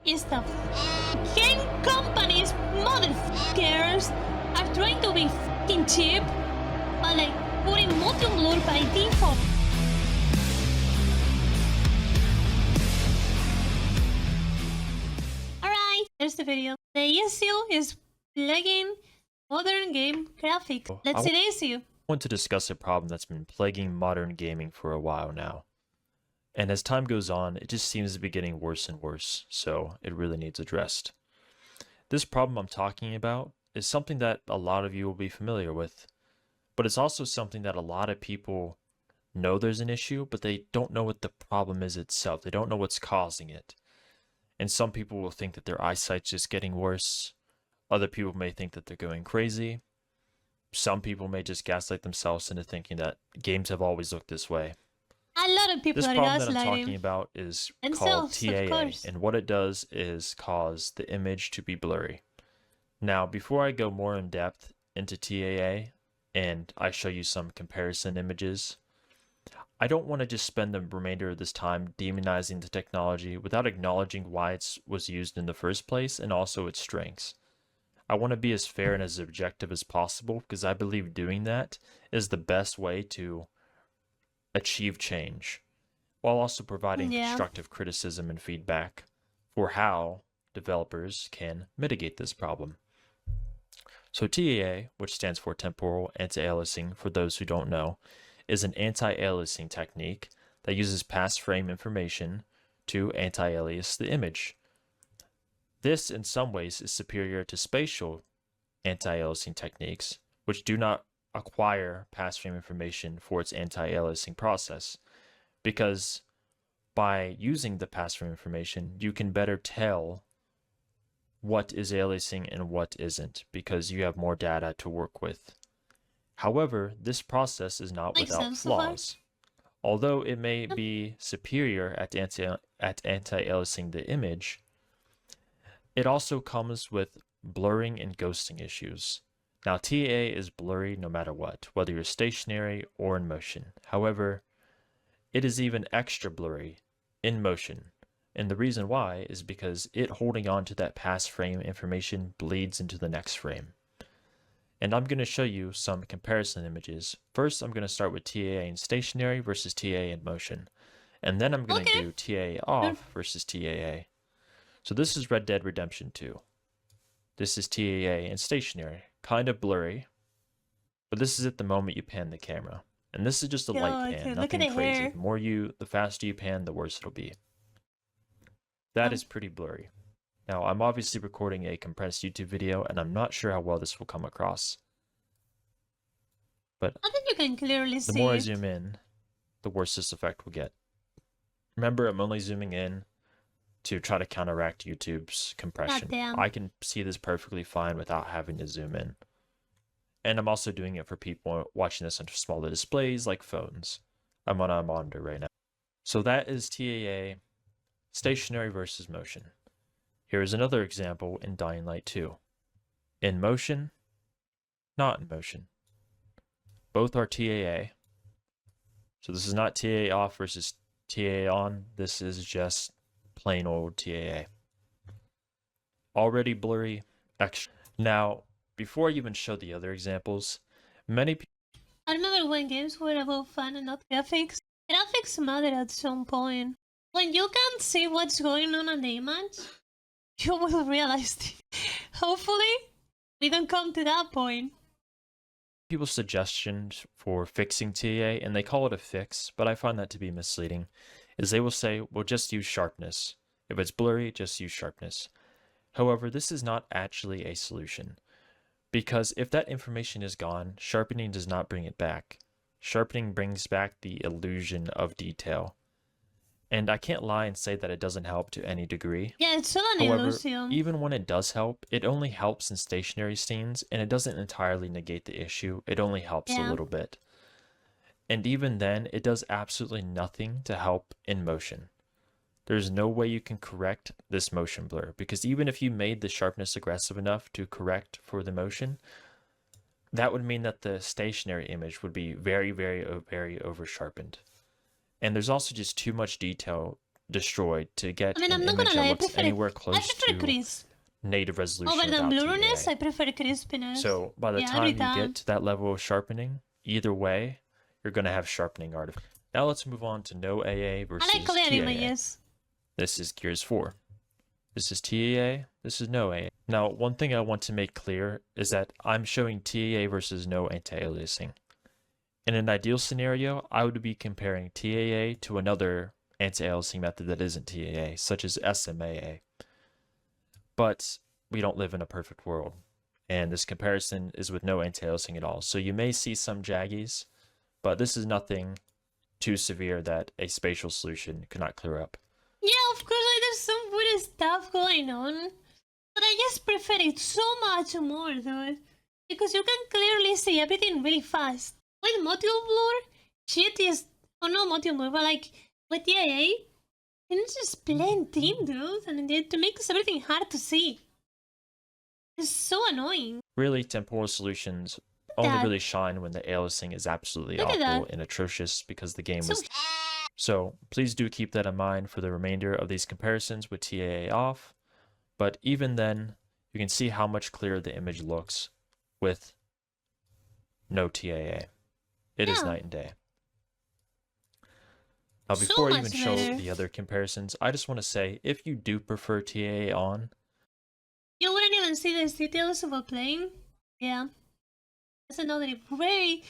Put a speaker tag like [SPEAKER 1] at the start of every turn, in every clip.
[SPEAKER 1] is the game companies motherfuckers are trying to be fucking cheap by like putting motion blur by default. Alright, there's the video. The issue is plaguing modern game graphics. Let's see the issue.
[SPEAKER 2] I want to discuss a problem that's been plaguing modern gaming for a while now. And as time goes on, it just seems to be getting worse and worse, so it really needs addressed. This problem I'm talking about is something that a lot of you will be familiar with, but it's also something that a lot of people know there's an issue, but they don't know what the problem is itself. They don't know what's causing it. And some people will think that their eyesight's just getting worse. Other people may think that they're going crazy. Some people may just gaslight themselves into thinking that games have always looked this way.
[SPEAKER 1] A lot of people
[SPEAKER 2] This
[SPEAKER 1] are
[SPEAKER 2] problem that I'm
[SPEAKER 1] gaslighting.
[SPEAKER 2] talking about is
[SPEAKER 1] And
[SPEAKER 2] called
[SPEAKER 1] selves, of
[SPEAKER 2] TAA,
[SPEAKER 1] course.
[SPEAKER 2] and what it does is cause the image to be blurry. Now, before I go more in depth into TAA, and I show you some comparison images, I don't want to just spend the remainder of this time demonizing the technology without acknowledging why it was used in the first place and also its strengths. I want to be as fair and as objective as possible because I believe doing that is the best way to achieve change, while also providing constructive criticism and feedback for how developers can mitigate this problem. So TAA, which stands for temporal anti-aliasing for those who don't know, is an anti-aliasing technique that uses past frame information to anti-alias the image. This, in some ways, is superior to spatial anti-aliasing techniques, which do not acquire past frame information for its anti-aliasing process, because by using the past frame information, you can better tell what is aliasing and what isn't, because you have more data to work with. However, this process is not without flaws. Although it may be superior at anti-aliasing the image, it also comes with blurring and ghosting issues. Now, TAA is blurry no matter what, whether you're stationary or in motion. However, it is even extra blurry in motion. And the reason why is because it holding on to that past frame information bleeds into the next frame. And I'm going to show you some comparison images. First, I'm going to start with TAA in stationary versus TAA in motion. And then I'm going to do TAA off versus TAA. So this is Red Dead Redemption 2. This is TAA in stationary. Kind of blurry, but this is at the moment you pan the camera. And this is just a light pan, nothing crazy. The faster you pan, the worse it'll be. That is pretty blurry. Now, I'm obviously recording a compressed YouTube video, and I'm not sure how well this will come across. But
[SPEAKER 1] I think you can clearly see
[SPEAKER 2] the more I zoom in, the worse this effect will get. Remember, I'm only zooming in to try to counteract YouTube's compression. I can see this perfectly fine without having to zoom in. And I'm also doing it for people watching this on smaller displays like phones. I'm on a monitor right now. So that is TAA, stationary versus motion. Here is another example in Dying Light 2. In motion, not in motion. Both are TAA. So this is not TAA off versus TAA on. This is just plain old TAA. Already blurry, extra. Now, before I even show the other examples, many people...
[SPEAKER 1] I remember when games were about fun and not graphics. Graphics matter at some point. When you can't see what's going on the image, you will realize it. Hopefully, we don't come to that point.
[SPEAKER 2] People's suggestions for fixing TAA, and they call it a fix, but I find that to be misleading, is they will say, well, just use sharpness. If it's blurry, just use sharpness. However, this is not actually a solution, because if that information is gone, sharpening does not bring it back. Sharpening brings back the illusion of detail. And I can't lie and say that it doesn't help to any degree.
[SPEAKER 1] Yeah, it's still an illusion.
[SPEAKER 2] Even when it does help, it only helps in stationary scenes, and it doesn't entirely negate the issue. It only helps a little bit. And even then, it does absolutely nothing to help in motion. There's no way you can correct this motion blur, because even if you made the sharpness aggressive enough to correct for the motion, that would mean that the stationary image would be very, very, very over-sharpened. And there's also just too much detail destroyed to get
[SPEAKER 1] I mean,
[SPEAKER 2] an
[SPEAKER 1] I'm not
[SPEAKER 2] image
[SPEAKER 1] gonna
[SPEAKER 2] that
[SPEAKER 1] lie,
[SPEAKER 2] looks anywhere close
[SPEAKER 1] I prefer
[SPEAKER 2] to
[SPEAKER 1] crisp.
[SPEAKER 2] native resolution
[SPEAKER 1] Over than
[SPEAKER 2] without
[SPEAKER 1] blurriness,
[SPEAKER 2] TAA.
[SPEAKER 1] I prefer crispiness.
[SPEAKER 2] So by the
[SPEAKER 1] Yeah, every
[SPEAKER 2] time you
[SPEAKER 1] time.
[SPEAKER 2] get to that level of sharpening, either way, you're going to have sharpening artifact. Now let's move on to no AA versus
[SPEAKER 1] I like clear
[SPEAKER 2] TAA.
[SPEAKER 1] images.
[SPEAKER 2] This is Gears 4. This is TAA, this is no AA. Now, one thing I want to make clear is that I'm showing TAA versus no anti-aliasing. In an ideal scenario, I would be comparing TAA to another anti-aliasing method that isn't TAA, such as SMAA. But we don't live in a perfect world, and this comparison is with no anti-aliasing at all. So you may see some jaggies, but this is nothing too severe that a spatial solution could not clear up.
[SPEAKER 1] Yeah, of course, like, there's some weird stuff going on, but I just prefer it so much more, dude, because you can clearly see everything really fast. With module blur, shit is, oh no, module blur, but like with TAA, it's just blend in, dude, and it makes everything hard to see. It's so annoying.
[SPEAKER 2] Really, temporal solutions only really shine when the aliasing is absolutely awful and atrocious because the game was... So please do keep that in mind for the remainder of these comparisons with TAA off, but even then, you can see how much clearer the image looks with no TAA. It is night and day. Now before I even show the other comparisons, I just want to say, if you do prefer TAA on,
[SPEAKER 1] you wouldn't even see the details of a plane. Yeah. That's another very,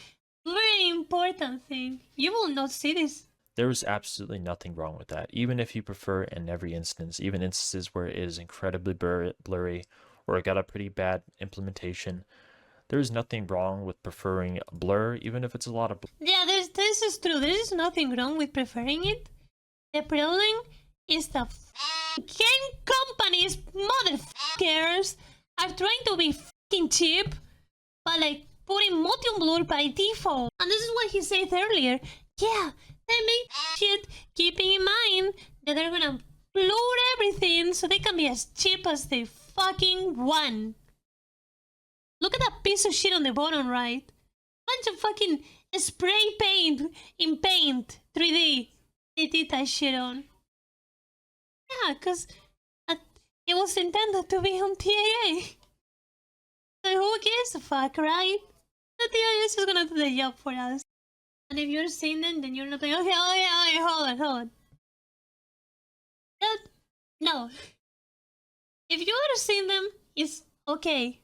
[SPEAKER 1] very important thing. You will not see this.
[SPEAKER 2] There is absolutely nothing wrong with that. Even if you prefer in every instance, even instances where it is incredibly blurry or it got a pretty bad implementation, there is nothing wrong with preferring blur, even if it's a lot of blur.
[SPEAKER 1] Yeah, this is true. There is nothing wrong with preferring it. The problem is the game companies, motherfuckers, are trying to be fucking cheap, but like putting module blur by default. And this is what he said earlier. Yeah, they make shit keeping in mind that they're gonna blur everything so they can be as cheap as they fucking want. Look at that piece of shit on the bottom right. Bunch of fucking spray paint in Paint 3D. They did that shit on. Yeah, cause it was intended to be on TAA. So who gives a fuck, right? The TAA is just gonna do the job for us. And if you're seeing them, then you're not like, okay, hold on. No. If you are seeing them, it's okay.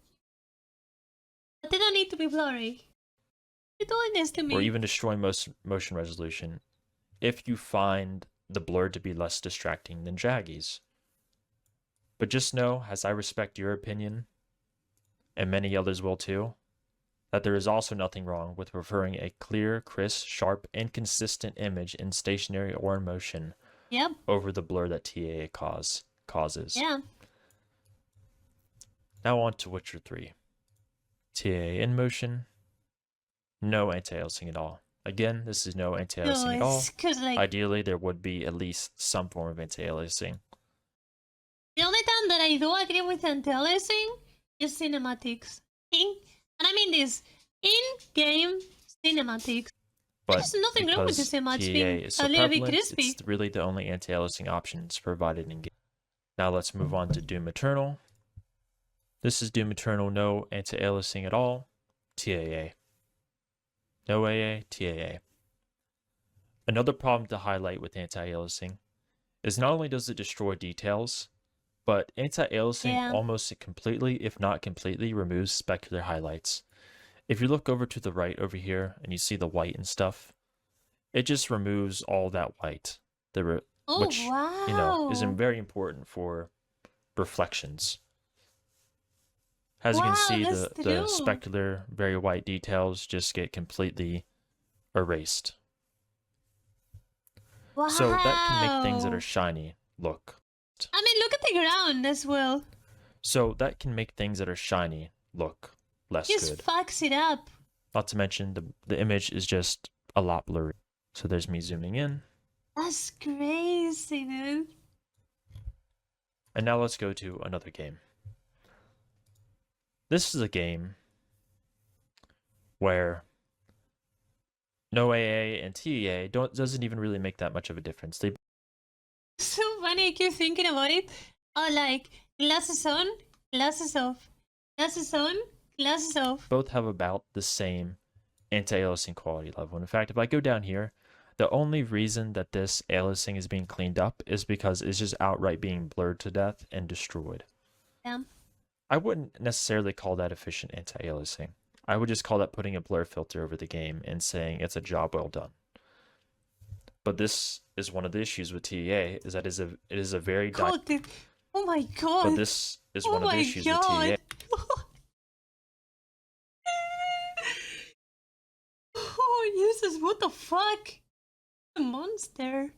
[SPEAKER 1] But they don't need to be blurry. You're doing this to me.
[SPEAKER 2] Or even destroying motion resolution, if you find the blur to be less distracting than jaggies. But just know, as I respect your opinion, and many others will too, that there is also nothing wrong with preferring a clear, crisp, sharp, and consistent image in stationary or in motion over the blur that TAA causes.
[SPEAKER 1] Yeah.
[SPEAKER 2] Now on to Witcher 3. TAA in motion, no anti-aliasing at all. Again, this is no anti-aliasing at all.
[SPEAKER 1] Like,
[SPEAKER 2] ideally, there would be at least some form of anti-aliasing.
[SPEAKER 1] The only time that I do agree with anti-aliasing is cinematics. And I mean this, in-game cinematics.
[SPEAKER 2] But
[SPEAKER 1] there's nothing wrong with the cinematics being a little bit crispy.
[SPEAKER 2] It's really the only anti-aliasing options provided in game. Now let's move on to Doom Eternal. This is Doom Eternal, no anti-aliasing at all, TAA. No AA, TAA. Another problem to highlight with anti-aliasing is not only does it destroy details, but anti-aliasing almost completely, if not completely, removes specular highlights. If you look over to the right over here and you see the white and stuff, it just removes all that white, which you know is very important for reflections. As you can see, the specular, very white details just get completely erased.
[SPEAKER 1] Wow.
[SPEAKER 2] So that can make things that are shiny look.
[SPEAKER 1] I mean, look at the ground as well.
[SPEAKER 2] So that can make things that are shiny look less good.
[SPEAKER 1] Just fucks it up.
[SPEAKER 2] Not to mention the image is just a lot blurry. So there's me zooming in.
[SPEAKER 1] That's crazy, dude.
[SPEAKER 2] And now let's go to another game. This is a game where no AA and TAA doesn't even really make that much of a difference.
[SPEAKER 1] So funny, I keep thinking about it. Oh, like, glasses on, glasses off. Glasses on, glasses off.
[SPEAKER 2] Both have about the same anti-aliasing quality level. In fact, if I go down here, the only reason that this aliasing is being cleaned up is because it's just outright being blurred to death and destroyed.
[SPEAKER 1] Damn.
[SPEAKER 2] I wouldn't necessarily call that efficient anti-aliasing. I would just call that putting a blur filter over the game and saying it's a job well done. But this is one of the issues with TAA, is that it is a very
[SPEAKER 1] Oh my god.
[SPEAKER 2] But this is
[SPEAKER 1] Oh
[SPEAKER 2] one of the
[SPEAKER 1] my
[SPEAKER 2] issues with
[SPEAKER 1] god.
[SPEAKER 2] TAA.
[SPEAKER 1] Oh, Jesus, what the fuck? A monster.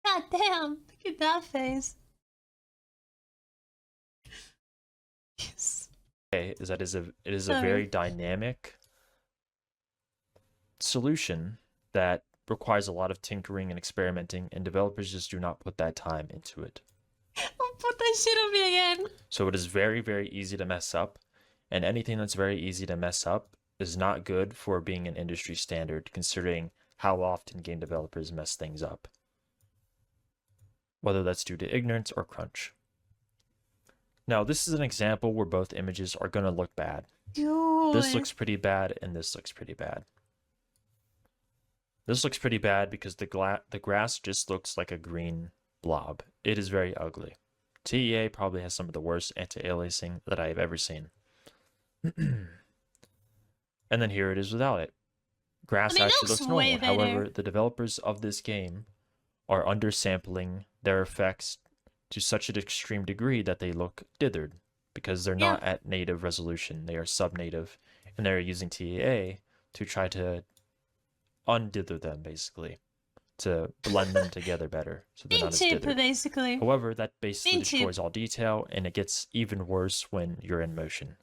[SPEAKER 1] God damn, look at that face. Yes.
[SPEAKER 2] Is that it is a very dynamic solution that requires a lot of tinkering and experimenting, and developers just do not put that time into it.
[SPEAKER 1] Oh, put that shit on me again.
[SPEAKER 2] So it is very, very easy to mess up, and anything that's very easy to mess up is not good for being an industry standard, considering how often game developers mess things up, whether that's due to ignorance or crunch. Now, this is an example where both images are going to look bad.
[SPEAKER 1] Dude.
[SPEAKER 2] This looks pretty bad, and this looks pretty bad. This looks pretty bad because the grass just looks like a green blob. It is very ugly. TEA probably has some of the worst anti-aliasing that I have ever seen. And then here it is without it. Grass actually looks normal. However, the developers of this game are undersampling their effects to such an extreme degree that they look dithered because they're not at native resolution. They are sub-native, and they're using TAA to try to undither them, basically, to blend them together better, so they're not as dithered.
[SPEAKER 1] Basically.
[SPEAKER 2] However, that basically destroys all detail, and it gets even worse when you're in motion.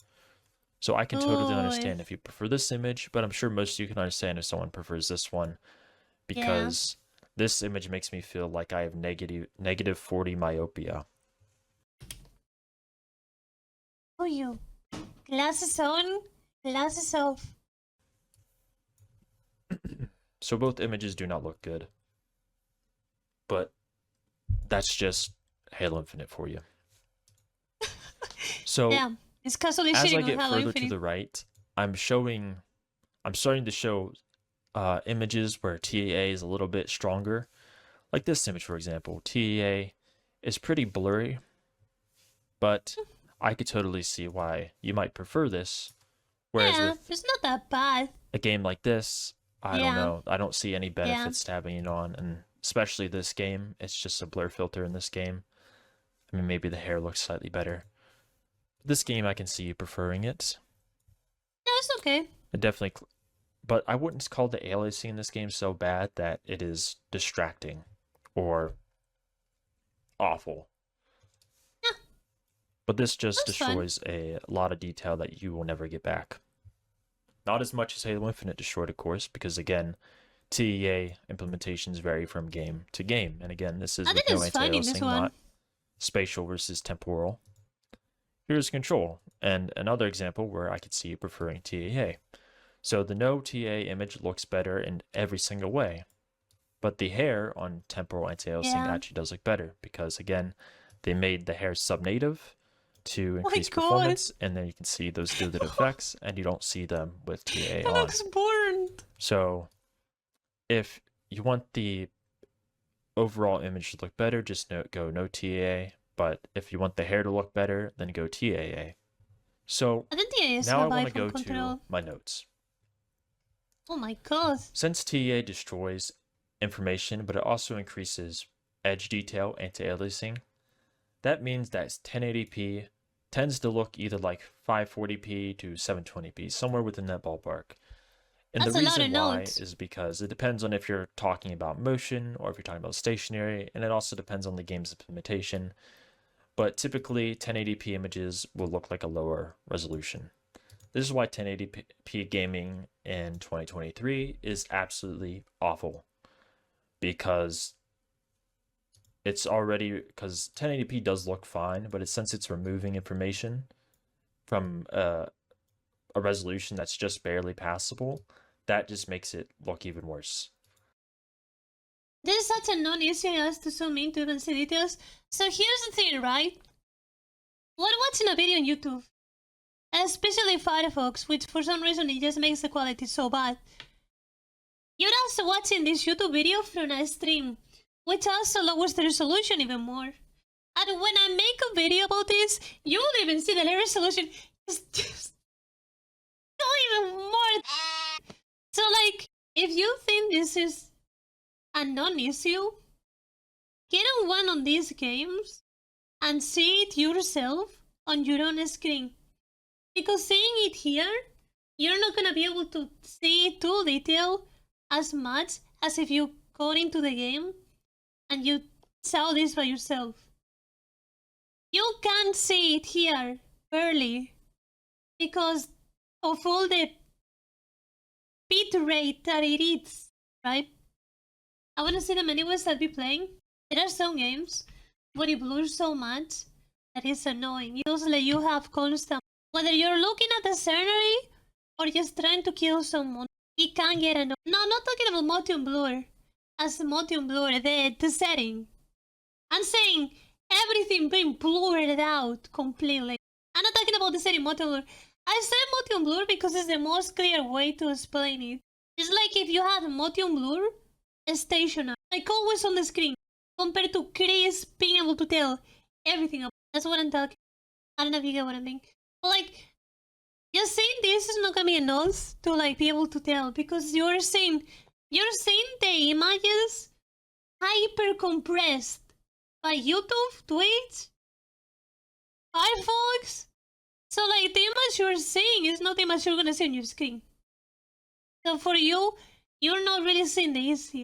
[SPEAKER 2] So I can totally understand if you prefer this image, but I'm sure most of you can understand if someone prefers this one, because this image makes me feel like I have negative 40 myopia.
[SPEAKER 1] Oh, you. Glasses on, glasses off.
[SPEAKER 2] So both images do not look good. But that's just Halo Infinite for you. So
[SPEAKER 1] it's casually
[SPEAKER 2] as I
[SPEAKER 1] get
[SPEAKER 2] further to the right, I'm starting to show images where TAA is a little bit stronger. Like this image, for example. TAA is pretty blurry, but I could totally see why you might prefer this. Whereas with
[SPEAKER 1] it's not that bad.
[SPEAKER 2] A game like this, I don't know. I don't see any benefits to having it on, and especially this game. It's just a blur filter in this game. I mean, maybe the hair looks slightly better. This game, I can see you preferring it.
[SPEAKER 1] No, it's okay.
[SPEAKER 2] It definitely, but I wouldn't call the aliasing in this game so bad that it is distracting or awful.
[SPEAKER 1] Yeah.
[SPEAKER 2] But this just destroys a lot of detail that you will never get back. Not as much as Halo Infinite destroyed, of course, because again, TEA implementations vary from game to game. And again, this is with no anti-aliasing, not spatial versus temporal. Here's control, and another example where I could see you preferring TAA. So the no TAA image looks better in every single way, but the hair on temporal anti-aliasing actually does look better because, again, they made the hair sub-native to increase performance, and then you can see those dithered effects, and you don't see them with TAA on. It looks burned. So if you want the overall image to look better, just go no TAA. But if you want the hair to look better, then go TAA. So now I want to go to my notes.
[SPEAKER 1] Oh my god.
[SPEAKER 2] Since TAA destroys information, but it also increases edge detail anti-aliasing, that means that 1080p tends to look either like 540p to 720p, somewhere within that ballpark. And the reason why is because it depends on if you're talking about motion or if you're talking about stationary, and it also depends on the game's implementation. But typically 1080p images will look like a lower resolution. This is why 1080p gaming in 2023 is absolutely awful, because 1080p does look fine, but since it's removing information from a resolution that's just barely passable, that just makes it look even worse.
[SPEAKER 1] This is such a non-issue as to zoom in to even see details. So here's the thing, right? When watching a video on YouTube, especially Firefox, which for some reason it just makes the quality so bad, you're also watching this YouTube video from a stream, which also lowers the resolution even more. And when I make a video about this, you won't even see the resolution. It's just not even more. So like, if you think this is a non-issue, get on one of these games and see it yourself on your own screen. Because seeing it here, you're not gonna be able to see too detail as much as if you got into the game and you saw this by yourself. You can't see it here barely because of all the bit rate that it is, right? I wanna see them anyways that be playing. There are some games where it blurs so much that it's annoying. Usually you have constant, whether you're looking at the scenery or just trying to kill someone, it can get annoying. No, I'm not talking about motion blur. As motion blur, the setting. I'm saying everything being blurred out completely. I'm not talking about the setting motion blur. I said motion blur because it's the most clear way to explain it. It's like if you had motion blur stationary, like always on the screen, compared to Chris being able to tell everything about. That's what I'm talking. I don't know if you get what I mean. But like, just saying this is not gonna be enough to like be able to tell because you're seeing the images hyper compressed by YouTube, Twitch, Firefox. So like the image you're seeing is not the image you're gonna see on your screen. So for you, you're not really seeing the issue.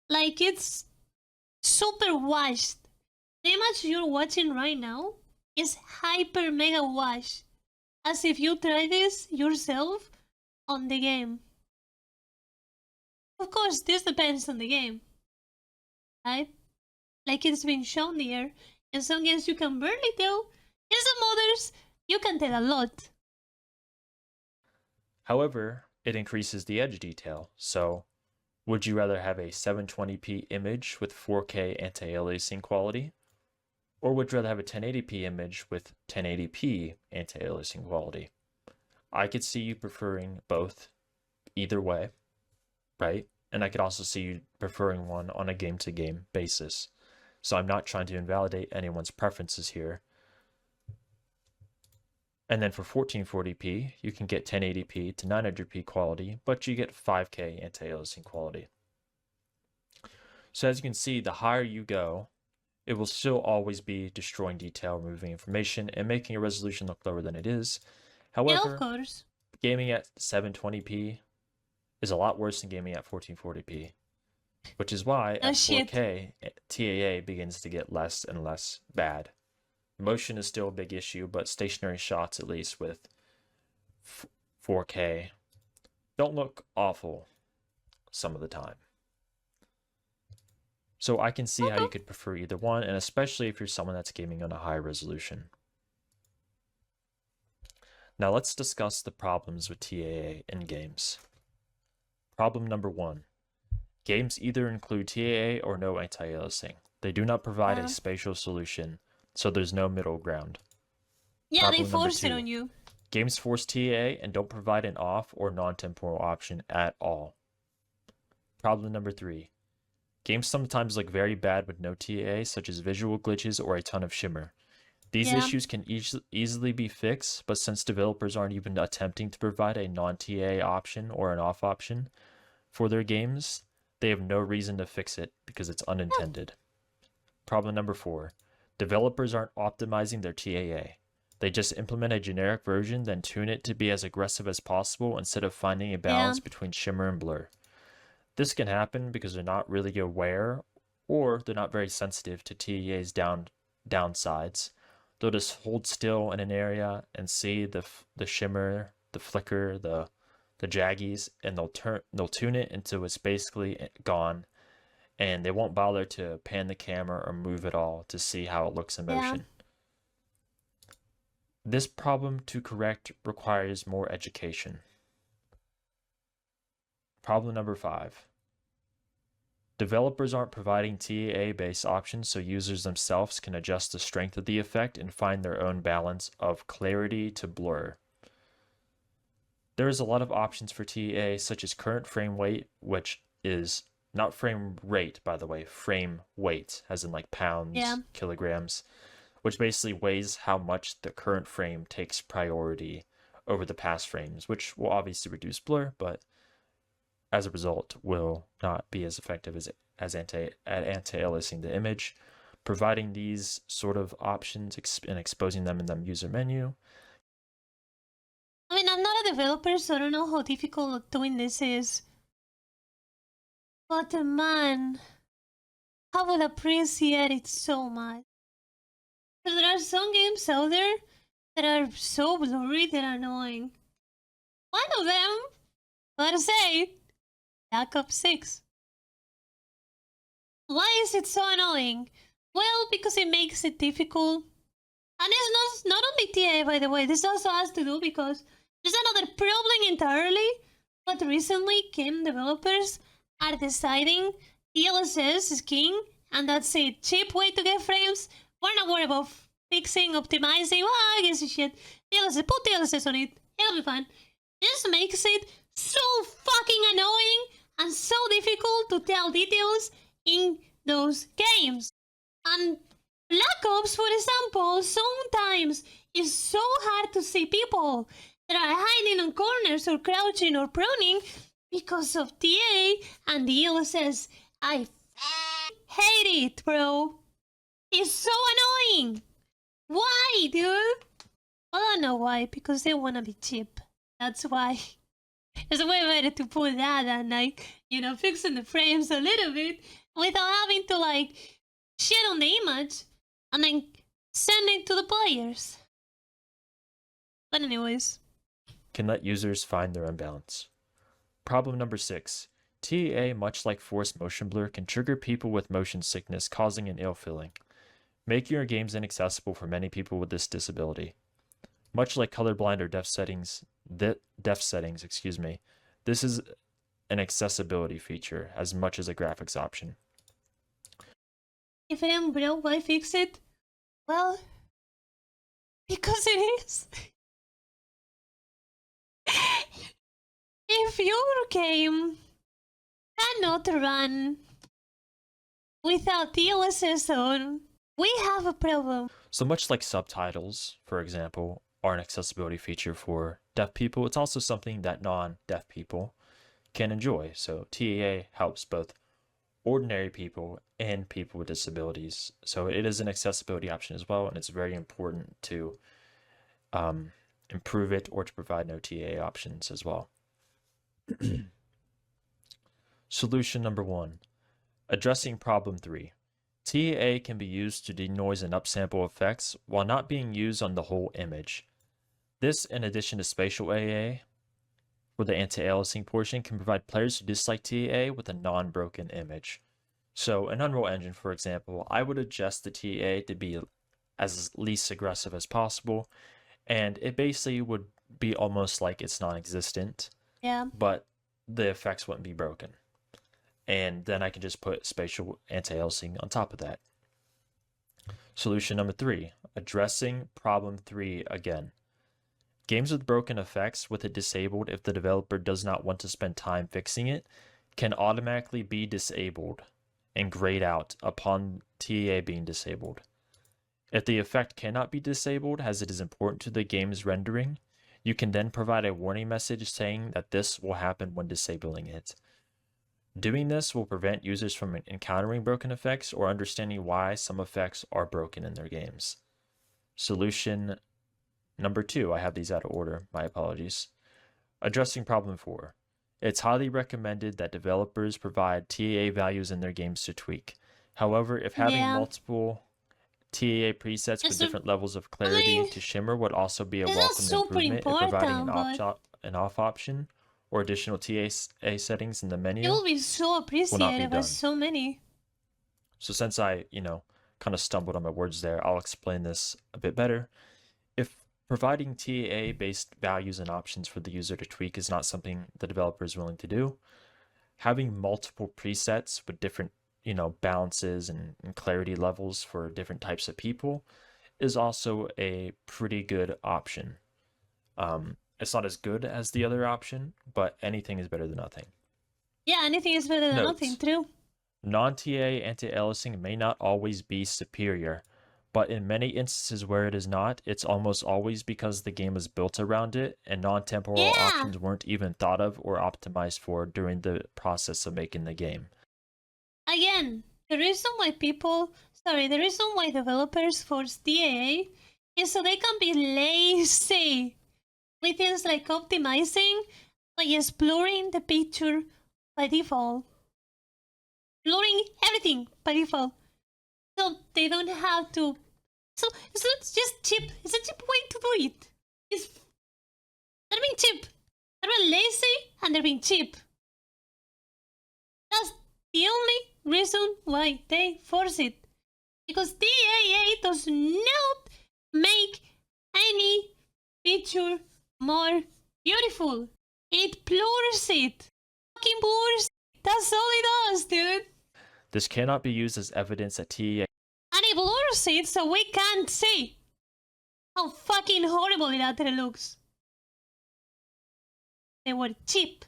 [SPEAKER 1] Like it's super washed. The image you're watching right now is hyper mega washed. As if you try this yourself on the game. Of course, this depends on the game, right? Like it's been shown here. In some games you can barely tell. In some others, you can tell a lot.
[SPEAKER 2] However, it increases the edge detail, so would you rather have a 720p image with 4K anti-aliasing quality? Or would you rather have a 1080p image with 1080p anti-aliasing quality? I could see you preferring both either way, right? And I could also see you preferring one on a game-to-game basis. So I'm not trying to invalidate anyone's preferences here. And then for 1440p, you can get 1080p to 900p quality, but you get 5K anti-aliasing quality. So as you can see, the higher you go, it will still always be destroying detail, removing information, and making a resolution look lower than it is. However,
[SPEAKER 1] Yeah, of course.
[SPEAKER 2] Gaming at 720p is a lot worse than gaming at 1440p, which is why at 4K, TAA begins to get less and less bad. Motion is still a big issue, but stationary shots, at least with 4K, don't look awful some of the time. So I can see how you could prefer either one, and especially if you're someone that's gaming on a high resolution. Now let's discuss the problems with TAA in games. Problem number 1. Games either include TAA or no anti-aliasing. They do not provide a spatial solution, so there's no middle ground.
[SPEAKER 1] Yeah, problem they force it on you.
[SPEAKER 2] Games force TAA and don't provide an off or non-temporal option at all. Problem number 3. Games sometimes look very bad with no TAA, such as visual glitches or a ton of shimmer. These issues can easily be fixed, but since developers aren't even attempting to provide a non-TAA option or an off option for their games, they have no reason to fix it because it's unintended. Problem number 4. Developers aren't optimizing their TAA. They just implement a generic version, then tune it to be as aggressive as possible instead of finding a balance between shimmer and blur. This can happen because they're not really aware or they're not very sensitive to TAA's downsides. They'll just hold still in an area and see the shimmer, the flicker, the jaggies, and they'll tune it until it's basically gone, and they won't bother to pan the camera or move it all to see how it looks in motion. This problem to correct requires more education. Problem number 5. Developers aren't providing TAA-based options, so users themselves can adjust the strength of the effect and find their own balance of clarity to blur. There is a lot of options for TAA, such as current frame weight, which is not frame rate, by the way, frame weight, as in like pounds, kilograms, which basically weighs how much the current frame takes priority over the past frames, which will obviously reduce blur, but as a result will not be as effective as anti-aliasing the image. Providing these sort of options and exposing them in the user menu.
[SPEAKER 1] I mean, I'm not a developer, so I don't know how difficult doing this is. But man, I would appreciate it so much. Because there are some games out there that are so blurry that are annoying. One of them, let's say, Black Ops 6. Why is it so annoying? Well, because it makes it difficult. And it's not only TAA, by the way. This also has to do because there's another problem entirely. But recently, game developers are deciding DLSS is king, and that's a cheap way to get frames. We're not worried about fixing, optimizing. Well, I guess shit. DLSS, put DLSS on it. It'll be fine. This makes it so fucking annoying and so difficult to tell details in those games. And Black Ops, for example, sometimes is so hard to see people that are hiding on corners or crouching or proning because of TA and DLSS. I hate it, bro. It's so annoying. Why, dude? Well, I don't know why, because they want to be cheap. That's why. It's way better to put that than, like, fixing the frames a little bit without having to, like, shit on the image and then send it to the players. But anyways.
[SPEAKER 2] Can let users find their own balance. Problem number 6. TAA, much like forced motion blur, can trigger people with motion sickness, causing an ill feeling, making your games inaccessible for many people with this disability. Much like colorblind or deaf settings, this is an accessibility feature as much as a graphics option.
[SPEAKER 1] If it ain't broke, why fix it? Well, because it is. If your game cannot run without DLSS on, we have a problem.
[SPEAKER 2] So much like subtitles, for example, are an accessibility feature for deaf people, it's also something that non-deaf people can enjoy. So TAA helps both ordinary people and people with disabilities. So it is an accessibility option as well, and it's very important to improve it or to provide no TAA options as well. Solution number 1. Addressing problem 3. TAA can be used to denoise and upsample effects while not being used on the whole image. This, in addition to spatial AA, for the anti-aliasing portion, can provide players who dislike TAA with a non-broken image. So in Unreal Engine, for example, I would adjust the TAA to be as least aggressive as possible, and it basically would be almost like it's non-existent.
[SPEAKER 1] Yeah.
[SPEAKER 2] But the effects wouldn't be broken. And then I can just put spatial anti-aliasing on top of that. Solution number 3. Addressing problem 3 again. Games with broken effects with it disabled if the developer does not want to spend time fixing it can automatically be disabled and grayed out upon TAA being disabled. If the effect cannot be disabled as it is important to the game's rendering, you can then provide a warning message saying that this will happen when disabling it. Doing this will prevent users from encountering broken effects or understanding why some effects are broken in their games. Solution number 2, I have these out of order, my apologies. Addressing problem 4. It's highly recommended that developers provide TAA values in their games to tweak. However, if having multiple TAA presets with different levels of clarity to shimmer would also be a welcome improvement if providing an off option or additional TAA settings in the menu.
[SPEAKER 1] It will be so appreciated by so many.
[SPEAKER 2] So since I, kind of stumbled on my words there, I'll explain this a bit better. If providing TAA-based values and options for the user to tweak is not something the developer is willing to do, having multiple presets with different, balances and clarity levels for different types of people is also a pretty good option. It's not as good as the other option, but anything is better than nothing.
[SPEAKER 1] Yeah, anything is better than nothing, true.
[SPEAKER 2] Non-TA anti-aliasing may not always be superior, but in many instances where it is not, it's almost always because the game is built around it and non-temporal options weren't even thought of or optimized for during the process of making the game.
[SPEAKER 1] Again, the reason why developers force TAA is so they can be lazy with things like optimizing, like just blurring the picture by default. Blurring everything by default. So they don't have to. So it's just cheap. It's a cheap way to do it. They're being cheap. They're being lazy and they're being cheap. That's the only reason why they force it. Because TAA does not make any picture more beautiful. It blurs it. Fucking blurs it. That's all it does, dude.
[SPEAKER 2] This cannot be used as evidence that TAA...
[SPEAKER 1] And it blurs it so we can't see how fucking horrible it actually looks. They were cheap.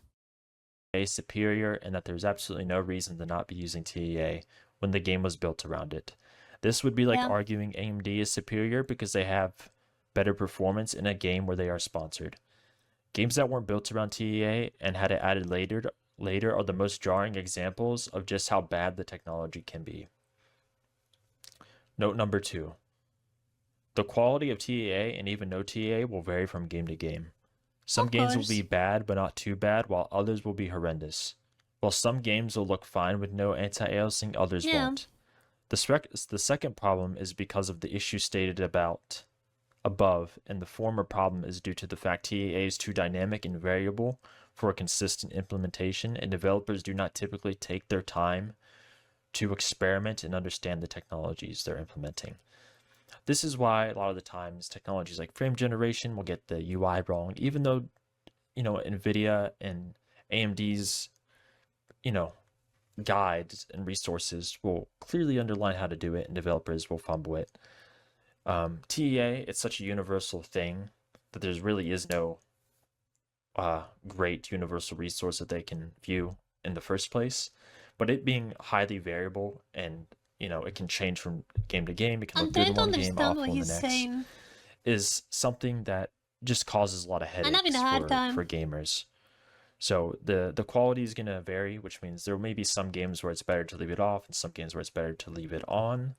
[SPEAKER 2] superior and that there's absolutely no reason to not be using TAA when the game was built around it. This would be like arguing AMD is superior because they have better performance in a game where they are sponsored. Games that weren't built around TAA and had it added later are the most jarring examples of just how bad the technology can be. Note number 2. The quality of TAA and even no TAA will vary from game to game. Some games will be bad but not too bad, while others will be horrendous. While some games will look fine with no anti-aliasing, others won't. The second problem is because of the issue stated above, and the former problem is due to the fact TAA is too dynamic and variable for a consistent implementation, and developers do not typically take their time to experiment and understand the technologies they're implementing. This is why a lot of the times technologies like frame generation will get the UI wrong, even though, NVIDIA and AMD's, guides and resources will clearly underline how to do it and developers will fumble it. TAA, it's such a universal thing that there really is no great universal resource that they can view in the first place. But it being highly variable and it can change from game to game. It can look good in one game, awful in the next. Is something that just causes a lot of headaches for gamers. So the quality is going to vary, which means there may be some games where it's better to leave it off and some games where it's better to leave it on.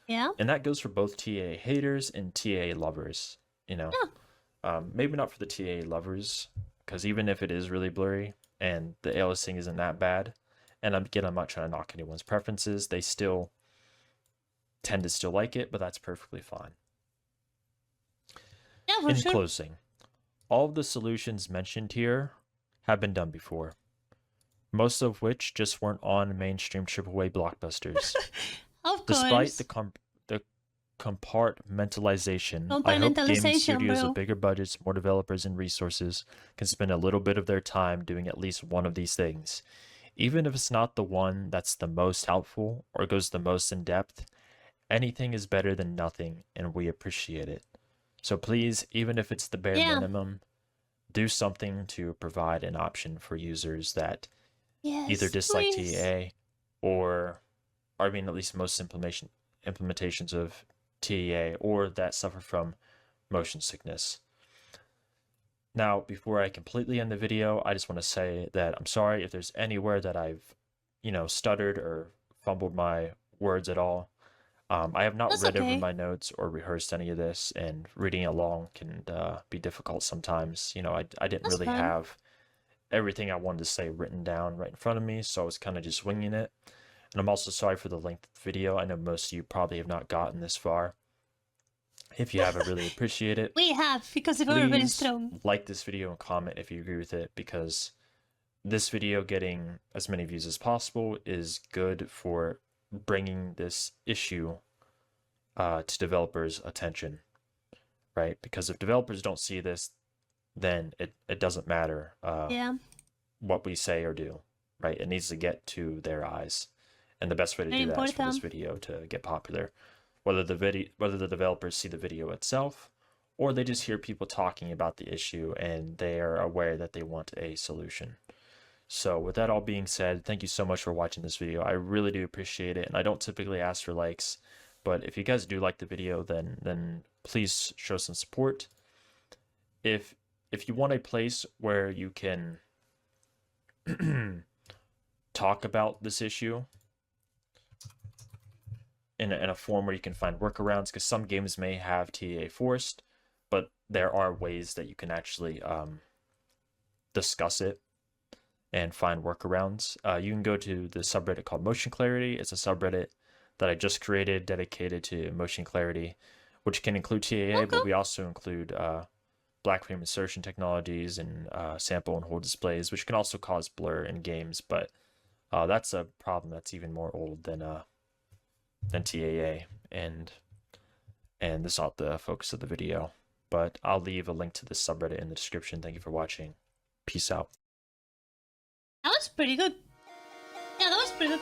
[SPEAKER 1] Yeah.
[SPEAKER 2] And that goes for both TAA haters and TAA lovers, maybe not for the TAA lovers, because even if it is really blurry and the aliasing isn't that bad, and again, I'm not trying to knock anyone's preferences, they still tend to still like it, but that's perfectly fine.
[SPEAKER 1] Yeah,
[SPEAKER 2] in closing, all of the solutions mentioned here have been done before, most of which just weren't on mainstream AAA blockbusters.
[SPEAKER 1] Of course.
[SPEAKER 2] Despite the compartmentalization, I hope gaming studios with bigger budgets, more developers, and resources can spend a little bit of their time doing at least one of these things. Even if it's not the one that's the most helpful or goes the most in depth, anything is better than nothing, and we appreciate it. So please, even if it's the bare minimum, do something to provide an option for users that either dislike TAA or at least most implementations of TAA, or that suffer from motion sickness. Now, before I completely end the video, I just want to say that I'm sorry if there's anywhere that I've, stuttered or fumbled my words at all. I have not read over my notes or rehearsed any of this, and reading along can be difficult sometimes. I didn't really have everything I wanted to say written down right in front of me, so I was kind of just winging it. And I'm also sorry for the length of the video. I know most of you probably have not gotten this far. If you have, I really appreciate it.
[SPEAKER 1] We have, because everybody's strong.
[SPEAKER 2] Like this video and comment if you agree with it, because this video getting as many views as possible is good for bringing this issue to developers' attention, right? Because if developers don't see this, then it doesn't matter what we say or do. right? It needs to get to their eyes. And the best way to
[SPEAKER 1] Very
[SPEAKER 2] do that is for this
[SPEAKER 1] important.
[SPEAKER 2] video to get popular. Whether the developers see the video itself, or they just hear people talking about the issue and they are aware that they want a solution. So with that all being said, thank you so much for watching this video. I really do appreciate it, and I don't typically ask for likes, but if you guys do like the video, then please show some support. If you want a place where you can talk about this issue in a form where you can find workarounds, because some games may have TAA forced, but there are ways that you can actually discuss it and find workarounds. You can go to the subreddit called Motion Clarity. It's a subreddit that I just created dedicated to motion clarity, which can include TAA, but we also include black frame insertion technologies and sample and hold displays, which can also cause blur in games, but that's a problem that's even more old than TAA, and this is not the focus of the video. But I'll leave a link to this subreddit in the description. Thank you for watching. Peace out.
[SPEAKER 1] That was pretty good. Yeah, that was pretty good.